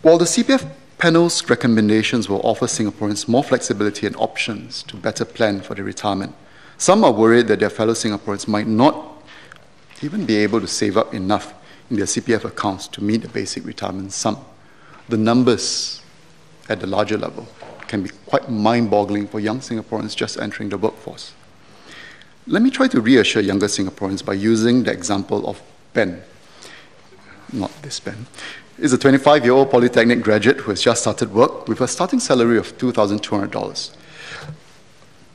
While the CPF panel's recommendations will offer Singaporeans more flexibility and options to better plan for their retirement, some are worried that their fellow Singaporeans might not even be able to save up enough in their CPF accounts to meet the basic retirement sum. The numbers at the larger level can be quite mind-boggling for young Singaporeans just entering the workforce. Let me try to reassure younger Singaporeans by using the example of Ben. Not this Ben. He's a 25-year-old polytechnic graduate who has just started work with a starting salary of $2,200.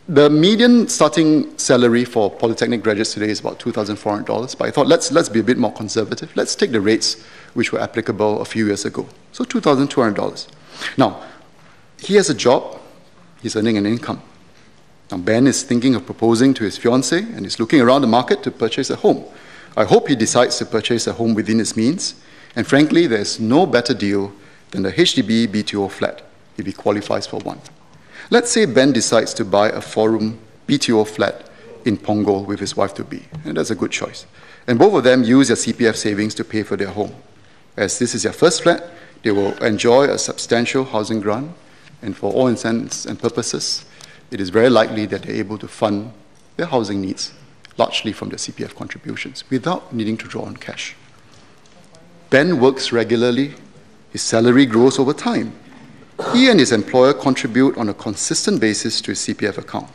The median starting salary for polytechnic graduates today is about $2,400, but I thought let's be a bit more conservative. Let's take the rates which were applicable a few years ago. So $2,200. Now, he has a job, he's earning an income. Now, Ben is thinking of proposing to his fiancée and is looking around the market to purchase a home. I hope he decides to purchase a home within his means, and frankly, there's no better deal than the HDB BTO flat if he qualifies for one. Let's say Ben decides to buy a 4-room BTO flat in Punggol with his wife-to-be, and that's a good choice. And both of them use their CPF savings to pay for their home. As this is their first flat, they will enjoy a substantial housing grant, and for all intents and purposes, it is very likely that they're able to fund their housing needs largely from their CPF contributions without needing to draw on cash. Ben works regularly, his salary grows over time. He and his employer contribute on a consistent basis to his CPF account.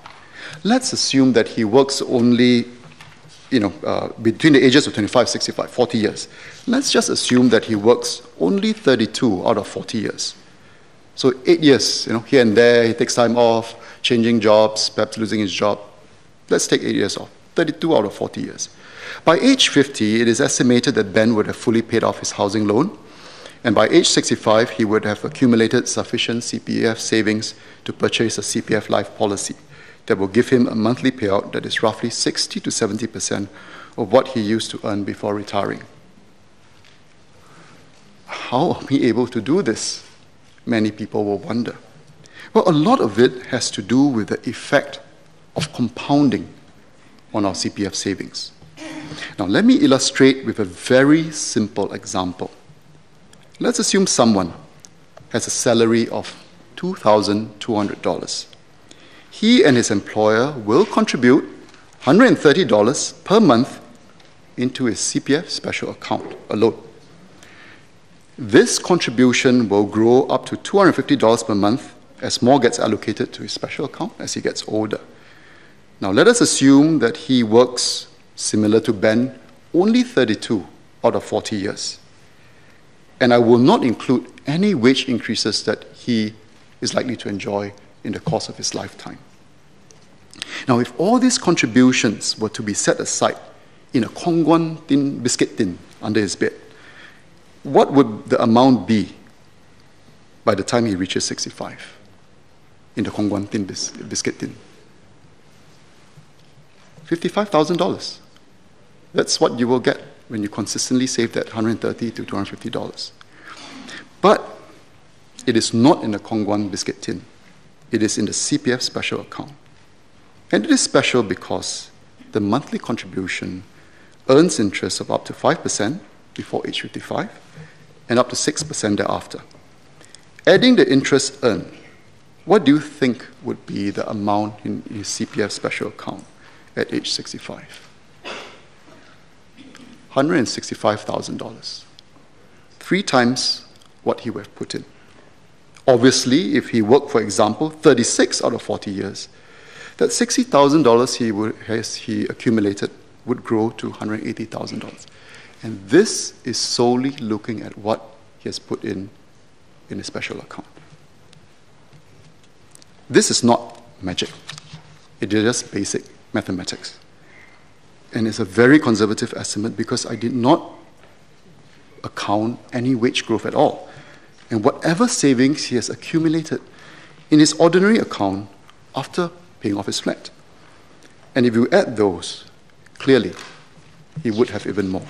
Let's assume that he works only between the ages of 25, 65, 40 years. Let's just assume that he works only 32 out of 40 years. So 8 years, here and there, he takes time off, changing jobs, perhaps losing his job. Let's take 8 years off, 32 out of 40 years. By age 50, it is estimated that Ben would have fully paid off his housing loan, and by age 65, he would have accumulated sufficient CPF savings to purchase a CPF life policy that will give him a monthly payout that is roughly 60 to 70% of what he used to earn before retiring. How are we able to do this? Many people will wonder. Well, a lot of it has to do with the effect of compounding on our CPF savings. Now, let me illustrate with a very simple example. Let's assume someone has a salary of $2,200. He and his employer will contribute $130 per month into his CPF special account alone. This contribution will grow up to $250 per month as more gets allocated to his special account as he gets older. Now, let us assume that he works, similar to Ben, only 32 out of 40 years. And I will not include any wage increases that he is likely to enjoy in the course of his lifetime. Now, if all these contributions were to be set aside in a Khong tin biscuit tin under his bed, what would the amount be by the time he reaches 65 in the Khong tin biscuit tin? $55,000. That's what you will get when you consistently save that $130 to $250. But it is not in the Khong biscuit tin. It is in the CPF special account. And it is special because the monthly contribution earns interest of up to 5% before age 55 and up to 6% thereafter. Adding the interest earned, what do you think would be the amount in his CPF special account at age 65? $165,000. 3 times what he would have put in. Obviously, if he worked, for example, 36 out of 40 years, that $60,000 he accumulated would grow to $180,000. And this is solely looking at what he has put in a special account. This is not magic. It is just basic mathematics. And it's a very conservative estimate because I did not account any wage growth at all. And whatever savings he has accumulated in his ordinary account after paying off his flat. And if you add those, clearly, he would have even more.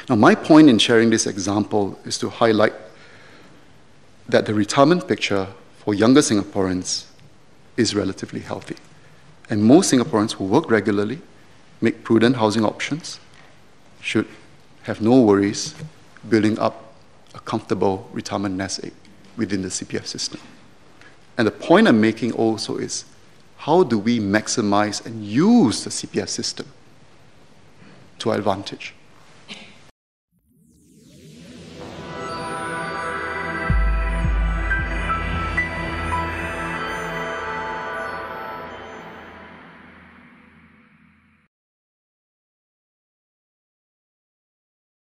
Now, my point in sharing this example is to highlight that the retirement picture for younger Singaporeans is relatively healthy. And most Singaporeans who work regularly, make prudent housing options, should have no worries building up a comfortable retirement nest egg within the CPF system. And the point I'm making also is, how do we maximize and use the CPF system to our advantage?